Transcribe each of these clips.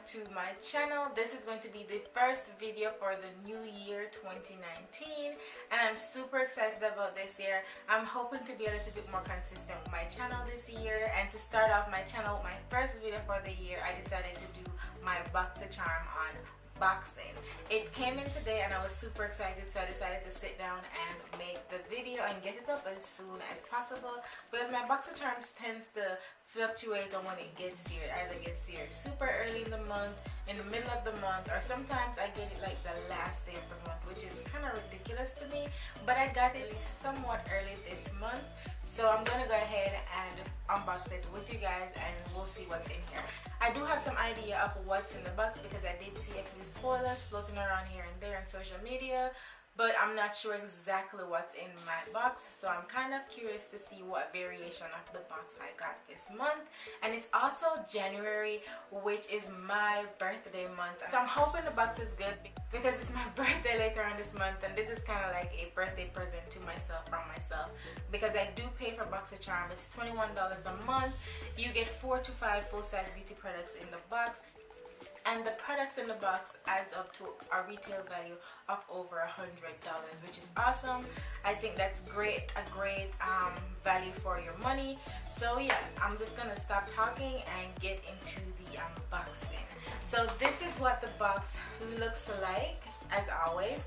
back to my channel. This is going to be the first video for the new year 2019, and I'm super excited about this year. I'm hoping to be a little bit more consistent with my channel this year, and to start off my channel with my first video for the year, I decided to do my Boxycharm on boxing. It came in today and I was super excited, so I decided to sit down and make the video and get it up as soon as possible, because my Boxycharm tends to fluctuate on when it gets here. It either gets here super early in the month, in the middle of the month, or sometimes I get it like the last day of the month, which is kind of ridiculous to me, but I got it somewhat early this month. So I'm gonna go ahead and unbox it with you guys and we'll see what's in here. I do have some idea of what's in the box because I did see a few spoilers floating around here and there on social media, but I'm not sure exactly what's in my box, so I'm kind of curious to see what variation of the box I got this month. And it's also January, which is my birthday month, so I'm hoping the box is good because it's my birthday later on this month, and this is kind of like a birthday present to myself from myself, because I do pay for Boxycharm. It's $21 a month. You get 4 to 5 full-size beauty products in the box, and the products in the box adds up to a retail value of over $100, which is awesome. I think that's a great value for your money. So yeah, I'm just gonna stop talking and get into the unboxing. So this is what the box looks like, as always.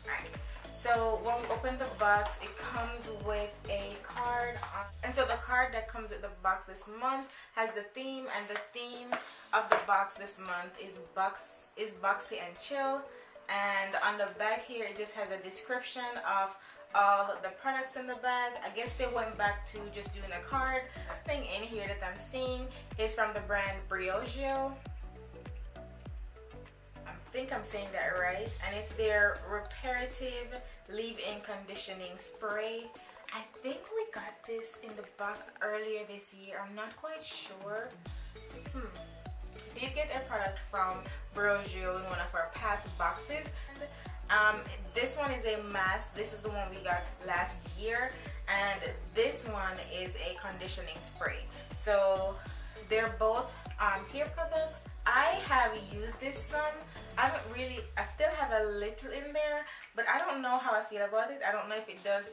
Alright, so when we open the box, it comes with a card, and so the card that comes with the box this month has the theme, and the theme of the box this month is boxy and chill. And on the back here, it just has a description of all the products in the bag. I guess they went back to just doing a card. This thing in here that I'm seeing is from the brand Briogeo. I think I'm saying that right, and it's their reparative leave-in conditioning spray. I think we got this in the box earlier this year. I'm not quite sure. Did get a product from Briogeo in one of our past boxes. This one is a mask. This is the one we got last year, and this one is a conditioning spray. So they're both hair products. I have used this some. I still have a little in there, but I don't know how I feel about it. I don't know if it does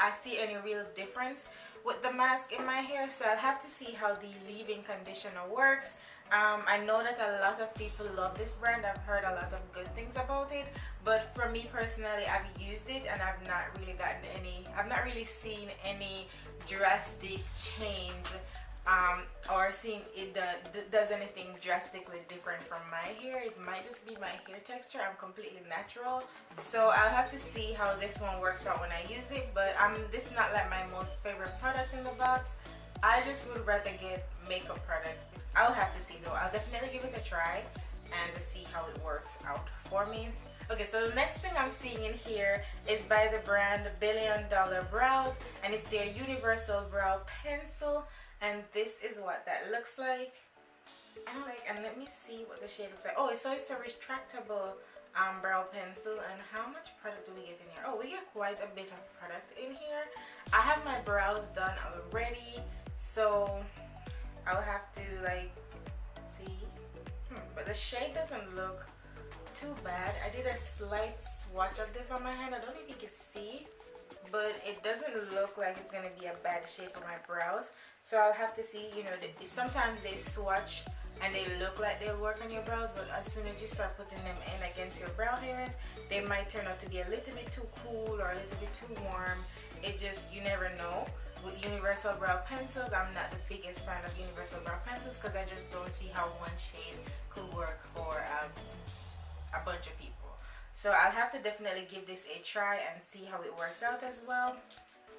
I see any real difference with the mask in my hair, so I'll have to see how the leave-in conditioner works. I know that a lot of people love this brand. I've heard a lot of good things about it, but for me personally, I've used it and I've not really seen any drastic change or seen it does anything drastically different from my hair. It might just be my hair texture. I'm completely natural, so I'll have to see how this one works out when I use it. But this is not like my most favorite product in the box. I just would rather get makeup products. I'll have to see though. I'll definitely give it a try and see how it works out for me. Okay, so the next thing I'm seeing in here is by the brand Billion Dollar Brows, and it's their Universal Brow Pencil. And this is what that looks like. And let me see what the shade looks like. Oh, so it's a retractable brow pencil. And how much product do we get in here? Oh, we get quite a bit of product in here. I have my brows done already, so I'll have to see. But the shade doesn't look too bad. I did a slight swatch of this on my hand. I don't know if you can see, but it doesn't look like it's gonna be a bad shape for my brows. So I'll have to see. You know, sometimes they swatch and they look like they'll work on your brows, but as soon as you start putting them in against your brow hairs, they might turn out to be a little bit too cool or a little bit too warm. You never know. With Universal Brow Pencils, I'm not the biggest fan of Universal Brow Pencils because I just don't see how one shade could work for a bunch of people. So I'll have to definitely give this a try and see how it works out as well.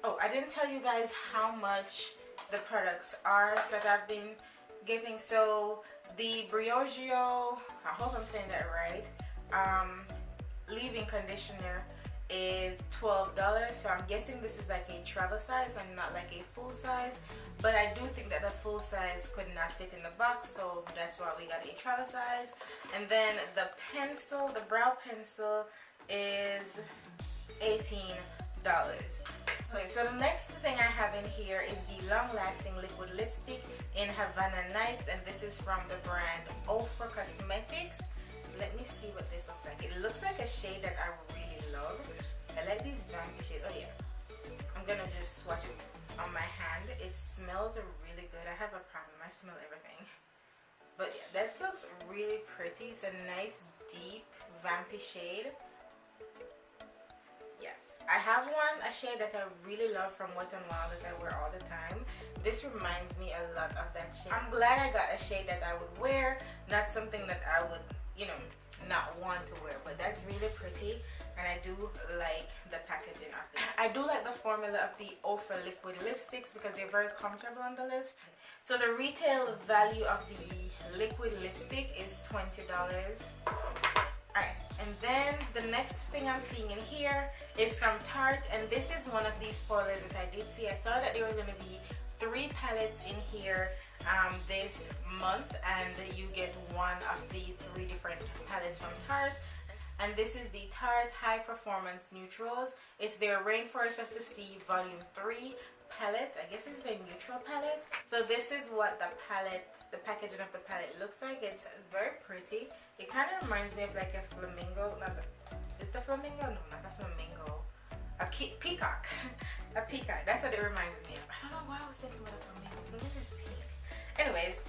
Oh, I didn't tell you guys how much the products are that I've been getting. So the Briogeo, I hope I'm saying that right, leave-in conditioner is $12. So I'm guessing this is like a travel size and not like a full size, but I do think that the full size could not fit in the box, so that's why we got a travel size. And then the pencil, the brow pencil, is $18. So the next thing I have in here is the long-lasting liquid lipstick in Havana Nights, and this is from the brand Ofra Cosmetics. Let me see what this looks like. It looks like a shade that I really love. I like these vampy shades. Oh yeah, I'm gonna just swatch it on my hand. It smells really good. I have a problem, I smell everything. But yeah, this looks really pretty. It's a nice deep vampy shade. Yes, I have a shade that I really love from Wet n Wild that I wear all the time. This reminds me a lot of that shade. I'm glad I got a shade that I would wear, not something that I would, you know, not want to wear. But that's really pretty, and I do like the packaging of it. I do like the formula of the Ofra liquid lipsticks because they're very comfortable on the lips. So the retail value of the liquid lipstick is $20. Alright, and then the next thing I'm seeing in here is from Tarte, and this is one of these spoilers that I did see. I saw that there were going to be 3 palettes in here this month, and you get one of the 3 different palettes from Tarte. And this is the Tarte High Performance Neutrals. It's their Rainforest of the Sea Volume 3 palette. I guess it's a neutral palette. So this is what the packaging of the palette looks like. It's very pretty. It kind of reminds me of like a flamingo. Is the flamingo? No, not a flamingo. A peacock. A peacock. That's what it reminds me of. I don't know why I was thinking about a flamingo. Flamingo is pink. Anyways,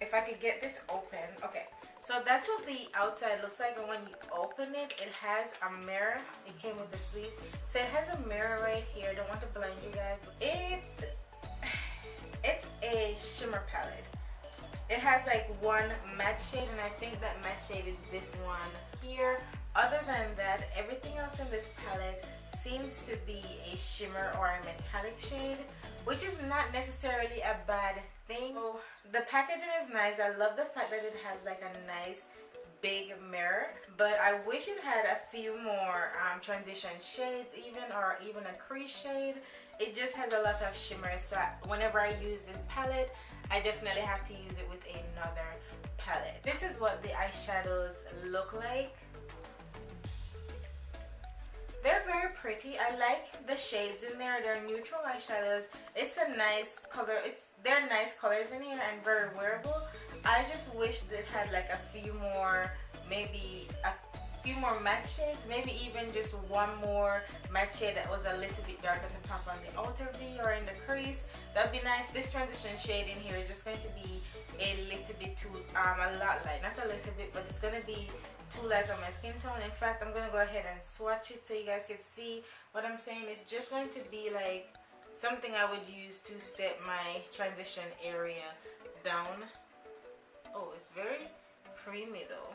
if I could get this open. Okay. So that's what the outside looks like, and when you open it, it has a mirror. It came with the sleeve. So it has a mirror right here. I don't want to blind you guys. It's a shimmer palette. It has like one matte shade, and I think that matte shade is this one here. Other than that, everything else in this palette seems to be a shimmer or a metallic shade, which is not necessarily a bad thing. So the packaging is nice. I love the fact that it has like a nice big mirror, but I wish it had a few more transition shades or even a crease shade. It just has a lot of shimmers, so whenever I use this palette, I definitely have to use it with another palette. This is what the eyeshadows look like. They're very pretty. I like the shades in there. They're neutral eyeshadows. It's a nice color. They're nice colors in here and very wearable. I just wish it had like a few more, maybe a few more matte shades, maybe even just one more matte shade that was a little bit darker to pop on the outer V or in the crease. That'd be nice. This transition shade in here is just going to be a little bit too, a lot light. Not a little bit, but it's going to be too light on my skin tone. In fact, I'm going to go ahead and swatch it so you guys can see what I'm saying. It's just going to be like something I would use to set my transition area down. Oh, it's very creamy though.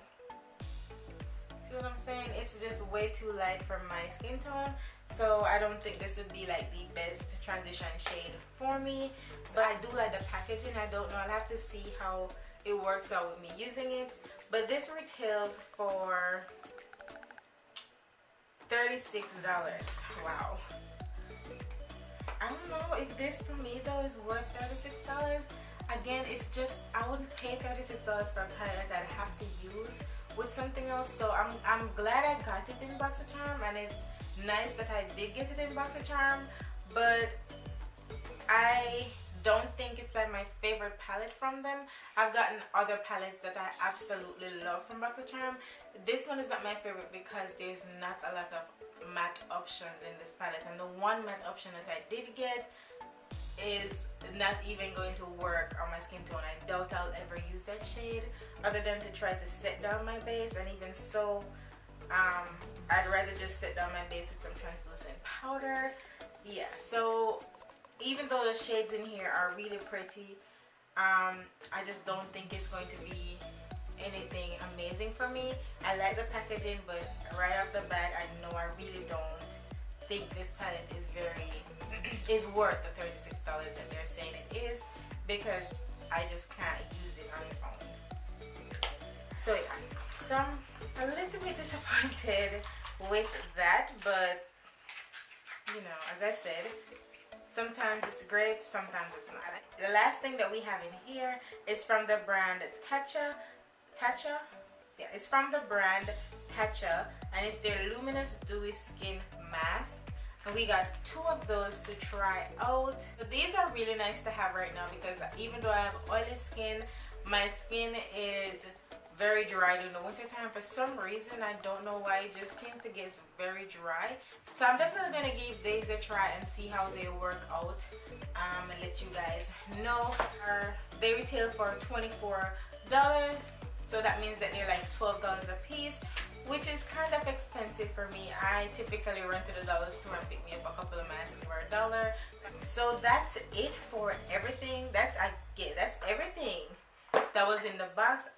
See what I'm saying? It's just way too light for my skin tone, so I don't think this would be like the best transition shade for me. But I do like the packaging. I don't know, I'll have to see how it works out with me using it. But this retails for $36. Wow. I don't know if this for me though is worth $36. Again, it's just, I wouldn't pay $36 for a palette that I have to use with something else. So I'm glad I got it in Boxycharm, and it's nice that I did get it in Boxycharm, but I don't think it's like my favorite palette from them. I've gotten other palettes that I absolutely love from Boxycharm. This one is not my favorite because there's not a lot of matte options in this palette, and the one matte option that I did get is not even going to work on my skin tone. I doubt I'll ever use that shade other than to try to set down my base, and even so, I'd rather just set down my base with some translucent powder. Yeah, so even though the shades in here are really pretty, I just don't think it's going to be anything amazing for me. I like the packaging, but right off the bat, I know I really don't think this palette is worth the $36 that they're saying it is, because I just can't use it on its own. So yeah, so I'm a little bit disappointed with that, but you know, as I said, sometimes it's great, sometimes it's not. The last thing that we have in here is from the brand Tatcha. Yeah, it's from the brand Tatcha, and it's their Luminous Dewy Skin Mask. and we got 2 of those to try out. But these are really nice to have right now because even though I have oily skin, my skin is very dry during the winter time. For some reason, I don't know why, it just tends to get very dry. So I'm definitely going to give these a try and see how they work out, and let you guys know. They retail for $24, so that means that they're like $12 a piece, which is kind of expensive for me. I typically run to the dollar store and pick me up a couple of masks for $1. So that's it for everything. That's everything that was in the box.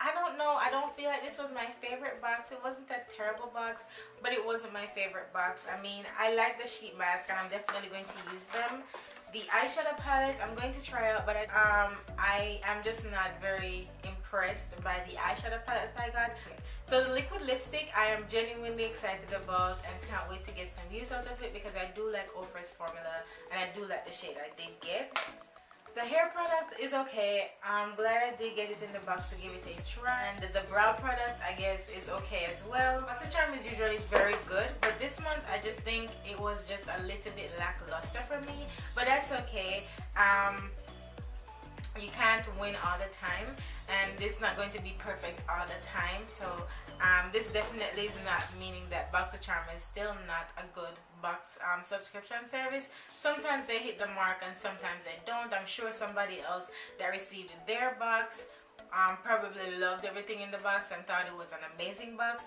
I don't know, I don't feel like this was my favorite box. It wasn't a terrible box, but it wasn't my favorite box. I mean, I like the sheet mask and I'm definitely going to use them. The eyeshadow palette I'm going to try out, but I am just not very impressed by the eyeshadow palette I got. So the liquid lipstick I am genuinely excited about and can't wait to get some use out of it because I do like Ofra's formula and I do like the shade I did get. The hair product is okay. I'm glad I did get it in the box to give it a try. And the brow product, I guess, is okay as well. Boxycharm is usually very good, but this month I just think it was just a little bit lackluster for me. But that's okay. You can't win all the time, and this is not going to be perfect all the time. So this definitely is not meaning that Boxycharm is still not a good box subscription service. Sometimes they hit the mark and sometimes they don't. I'm sure somebody else that received their box probably loved everything in the box and thought it was an amazing box,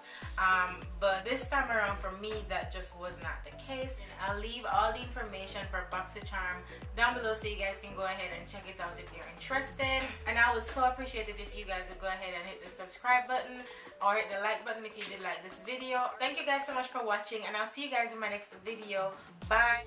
but this time around for me that just was not the case. And I'll leave all the information for Boxycharm down below so you guys can go ahead and check it out if you're interested. And I would so appreciate it if you guys would go ahead and hit the subscribe button or hit the like button if you did like this video. Thank you guys so much for watching, and I'll see you guys in my next video. Bye.